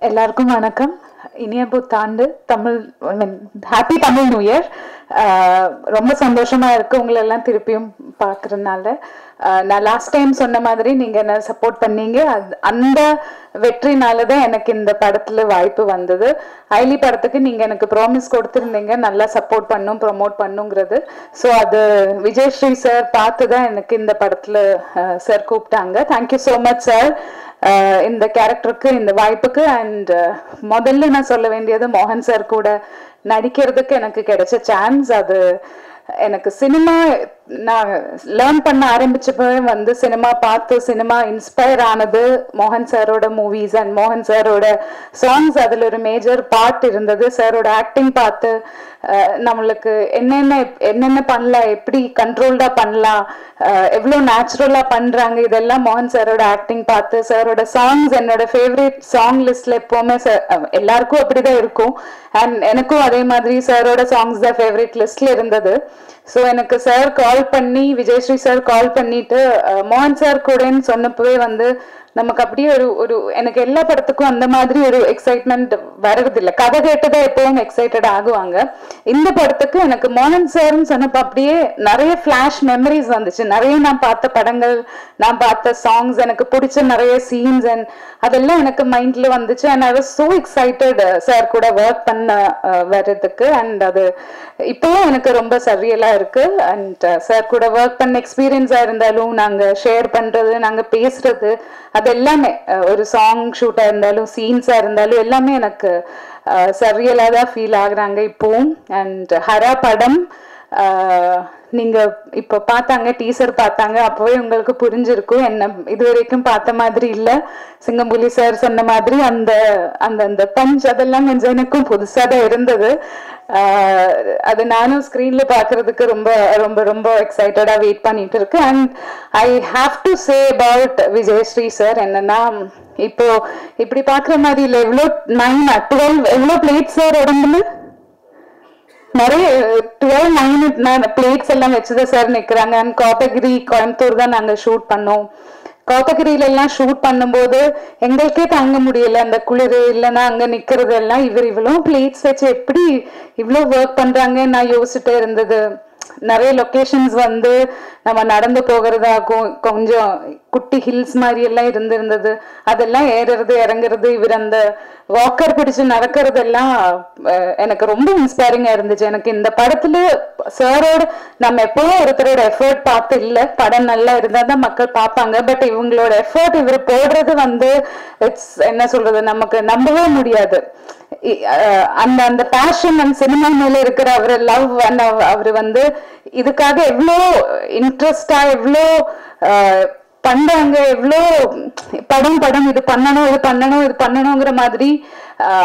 எல்லாருக்கும் வணக்கம். இனிய புத்தாண்டு. Tamil happy Tamil new year. ரொம்ப சந்தோஷமா இருக்கு உங்களை எல்லாம் திருப்பியும் பார்க்கறதுனால. நான் லாஸ்ட் டைம் சொன்ன மாதிரி நீங்க என்ன சப்போர்ட் பண்ணீங்க. அந்த வெற்றினால தான் எனக்கு இந்த படத்துல வாய்ப்பு வந்தது. ஐலி படத்துக்கு நீங்க எனக்கு ப்ராமிஸ் கொடுத்துருந்தீங்க நல்லா சப்போர்ட் பண்ணும் ப்ரொமோட் பண்ணுங்கிறது. ஸோ அது விஜயஸ்ரீ சார் பார்த்து தான் எனக்கு இந்த படத்துல சார் கூப்பிட்டாங்க. தேங்க்யூ ஸோ மச் சார் இந்த கேரக்டருக்கு இந்த வாய்ப்புக்கு. அண்ட் முதல்ல நான் சொல்ல வேண்டியது மோகன் சார் கூட நடிக்கிறதுக்கு எனக்கு கிடைச்ச சான்ஸ். அது எனக்கு சினிமா நான் லேர்ன் பண்ண ஆரம்பிச்சப்பவே வந்து சினிமா பார்த்து சினிமா இன்ஸ்பயர் ஆனது மோகன் சாரோட மூவிஸ் அண்ட் மோகன் சாரோட சாங்ஸ். அதில் ஒரு மேஜர் பார்ட் இருந்தது. சாரோட ஆக்டிங் பார்த்து நம்மளுக்கு என்னென்ன பண்ணலாம், எப்படி கண்ட்ரோல்டா பண்ணலாம், எவ்வளோ நேச்சுரலா பண்றாங்க, இதெல்லாம் மோகன் சாரோட ஆக்டிங் பார்த்து. சாரோட சாங்ஸ் என்னோட ஃபேவரட் சாங் லிஸ்ட்ல எப்பவுமே எல்லாருக்கும் அப்படிதான் இருக்கும். அண்ட் எனக்கும் அதே மாதிரி சாரோட சாங்ஸ் தான் ஃபேவரட் லிஸ்ட்ல இருந்தது. ஸோ எனக்கு சார் கால் பண்ணி விஜயஸ்ரீ சார் கால் பண்ணிட்டு மோகன் சார் கூடன்னு சொன்னப்பவே வந்து நமக்கு அப்படியே ஒரு எனக்கு எல்லா படத்துக்கும் அந்த மாதிரி ஒரு எக்ஸைட்மெண்ட் வர்றதில்லை. கதை கேட்டுதான் எப்பவும் எக்ஸைட்டட் ஆகுவாங்க. இந்த படத்துக்கு எனக்கு மோகன் சார்ன்னு சொன்னப்ப அப்படியே நிறைய ஃபிளாஷ் மெமரிஸ் வந்துச்சு. நிறைய நான் பார்த்த படங்கள், நான் பார்த்த சாங்ஸ், எனக்கு பிடிச்ச நிறைய சீன்ஸ் அண்ட் அதெல்லாம் எனக்கு மைண்ட்ல வந்துச்சு. And I was so excited sir கூட ஒர்க் பண்ண வர்றதுக்கு. அண்ட் அது இப்பவும் எனக்கு ரொம்ப சரியலா இருக்கு. அண்ட் சார் கூட ஒர்க் பண்ண எக்ஸ்பீரியன்ஸா இருந்தாலும், நாங்க ஷேர் பண்றது, நாங்க பேசுறது, அது எல்லாமே ஒரு சாங் ஷூட்டா இருந்தாலும் சீன்ஸா இருந்தாலும் எல்லாமே எனக்கு சரியலா தான் ஃபீல் ஆகுறாங்க இப்பவும். அண்ட் ஹரா படம் நீங்க இப்ப பார்த்தாங்க, டீசர் பார்த்தாங்க, அப்பவே உங்களுக்கு புரிஞ்சிருக்கும் என்ன இது வரைக்கும் பார்த்த மாதிரி இல்ல. சிங்கம்புலி சார் சொன்ன மாதிரி அந்த அந்த அந்த பஞ்ச் அதெல்லாம் கொஞ்சம் எனக்கும் புதுசா தான் இருந்தது. அது நானும் ஸ்கிரீன்ல பாக்குறதுக்கு ரொம்ப ரொம்ப ரொம்ப எக்ஸைட்டடா வெயிட் பண்ணிட்டு இருக்கு. And I have to say about Vijayasri sir என்னன்னா, இப்போ இப்படி பாக்குற மாதிரி இல்ல. எவ்வளோ 9 12 எவ்வளோ பிளேட் சார் உடம்புல நிறைய 12 9 பிளேட்ஸ் எல்லாம் வச்சுதான் சார் நிக்கிறாங்க. அண்ட் கோத்தகிரி கோயம்புத்தூர் தான் நாங்க ஷூட் பண்ணோம். கோத்தகிரியில எல்லாம் ஷூட் பண்ணும்போது எங்களுக்கே தாங்க முடியல அந்த குளிர். இல்லைன்னா அங்க நிக்கிறது எல்லாம் இவ்வளோ பிளேட்ஸ் வச்சு எப்படி இவ்வளோ ஒர்க் பண்றாங்க நான் யோசிச்சுட்டே இருந்தது. நிறைய லொகேஷன்ஸ் வந்து நம்ம நடந்து போகிறதாகும், கொஞ்சம் குட்டி ஹில்ஸ் மாதிரி எல்லாம் இருந்திருந்தது. அதெல்லாம் ஏறுறது இறங்குறது, இவர் அந்த வாக்கர் பிடிச்சு நடக்கிறதெல்லாம் எனக்கு ரொம்ப இன்ஸ்பைரிங்கா இருந்துச்சு. எனக்கு இந்த படத்துல சாரோட நம்ம எப்பவும் ஒருத்தரோட எஃபர்ட் பார்த்து இல்லை, படம் நல்லா இருந்தா தான் மக்கள் பார்ப்பாங்க. பட் இவங்களோட எஃபர்ட் இவர் போடுறது வந்து இட்ஸ் என்ன சொல்றது, நமக்கு நம்பவே முடியாது. அந்த அந்த பேஷன் அண்ட் சினிமா மேல இருக்கிற அவரு லவ் அண்ட் அவரு வந்து இதுக்காக எவ்வளோ இன்ட்ரெஸ்டா எவ்வளோ பண்றாங்க, எவ்வளோ படம் இது பண்ணணுங்கிற மாதிரி.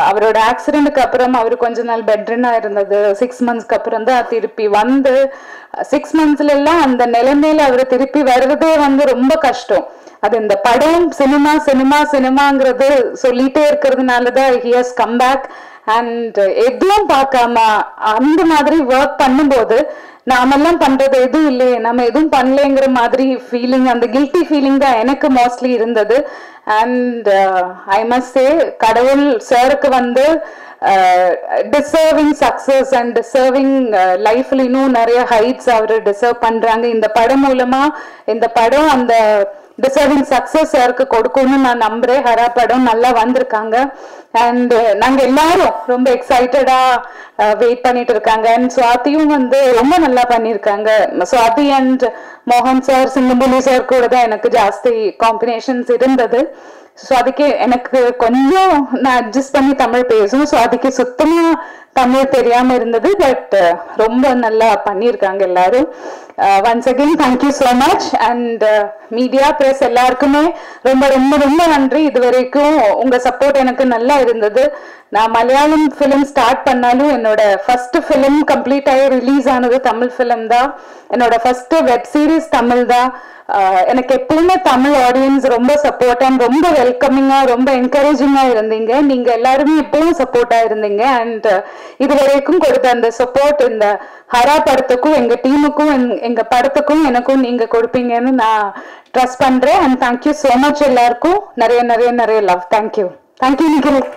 அவரோட ஆக்சிடென்ட்க்கு அப்புறம் அவரு கொஞ்ச நாள் பெட்ரினா இருந்தது. 6 மந்த்ஸ்க்கு அப்புறம் தான் திருப்பி வந்து 6 மந்த்ஸ்ல எல்லாம் அந்த நிலைமையில அவரு திருப்பி வர்றதே வந்து ரொம்ப கஷ்டம். அது இந்த படம் சினிமாங்கிறது சொல்லிட்டே இருக்கிறதுனாலதான் he has come back. And எதுவும் பார்க்காம அந்த மாதிரி ஒர்க் பண்ணும்போது நாமெல்லாம் பண்றது எதுவும் இல்லையே, நம்ம எதுவும் பண்ணலேங்கிற மாதிரி ஃபீலிங், அந்த கில்ட்டி ஃபீலிங் தான் எனக்கு மோஸ்ட்லி இருந்தது. அண்ட் ஐ மஸ்ட் சே கடவுள் சாருக்கு வந்து டிசர்விங் சக்சஸ் அண்ட் டிசர்விங் லைஃப்ல இன்னும் நிறைய ஹைட்ஸ் அவரு டிசர்வ் பண்றாங்க. இந்த படம் மூலமா இந்த படம் அந்த டிசர்விங் சக்சஸ் யாருக்கு கொடுக்கும்னு நான் நம்புறேன். ஹரா படம் நல்லா வந்திருக்காங்க. அண்ட் நாங்க எல்லாரும் ரொம்ப எக்ஸைட்டடா வெயிட் பண்ணிட்டு இருக்காங்க. அண்ட் சுவாதியும் வந்து ரொம்ப நல்லா பண்ணியிருக்காங்க. சுவாதி அண்ட் மோகன் சார், சிங்கம்புலி சார் கூட தான் எனக்கு ஜாஸ்தி காம்பினேஷன்ஸ் இருந்தது. ஸோ அதுக்கு எனக்கு கொஞ்சம் நான் அட்ஜஸ்ட் பண்ணி தமிழ் பேசும். ஸோ அதுக்கு சுத்தமா தமிழ் தெரியாம இருந்தது. பட் ரொம்ப நல்லா பண்ணியிருக்காங்க எல்லாரும். Once again thank you so much. And media press எல்லாருக்குமே ரொம்ப ரொம்ப ரொம்ப நன்றி. இது வரைக்கும் உங்க சப்போர்ட் எனக்கு நல்லா இருந்தது. நான் மலையாளம் ஃபிலிம் ஸ்டார்ட் பண்ணாலும் என்னோட ஃபர்ஸ்ட் ஃபிலிம் கம்ப்ளீட் ஆகி ரிலீஸ் ஆனது தமிழ் ஃபிலிம் தான். என்னோட ஃபர்ஸ்ட் வெப் சீரிஸ் தமிழ் தான். எனக்கு எப்பவுமே தமிழ் ஆடியன்ஸ் ரொம்ப சப்போர்ட் அண்ட் ரொம்ப வெல்கமிங்கா ரொம்ப என்கரேஜிங்கா இருந்தீங்க. நீங்க எல்லாருமே எப்பவும் சப்போர்ட்டா இருந்தீங்க. அண்ட் இது வரைக்கும் கொடுத்த அந்த சப்போர்ட் இந்த ஹரா படத்துக்கும் எங்க டீமுக்கும் எங்க படத்துக்கும் எனக்கும் நீங்க கொடுப்பீங்கன்னு நான் ட்ரஸ்ட் பண்றேன். அண்ட் தேங்க்யூ ஸோ மச் எல்லாருக்கும். நிறைய நிறைய நிறைய லவ். தேங்க்யூ. தேங்க்யூ நிக்கிறேன்.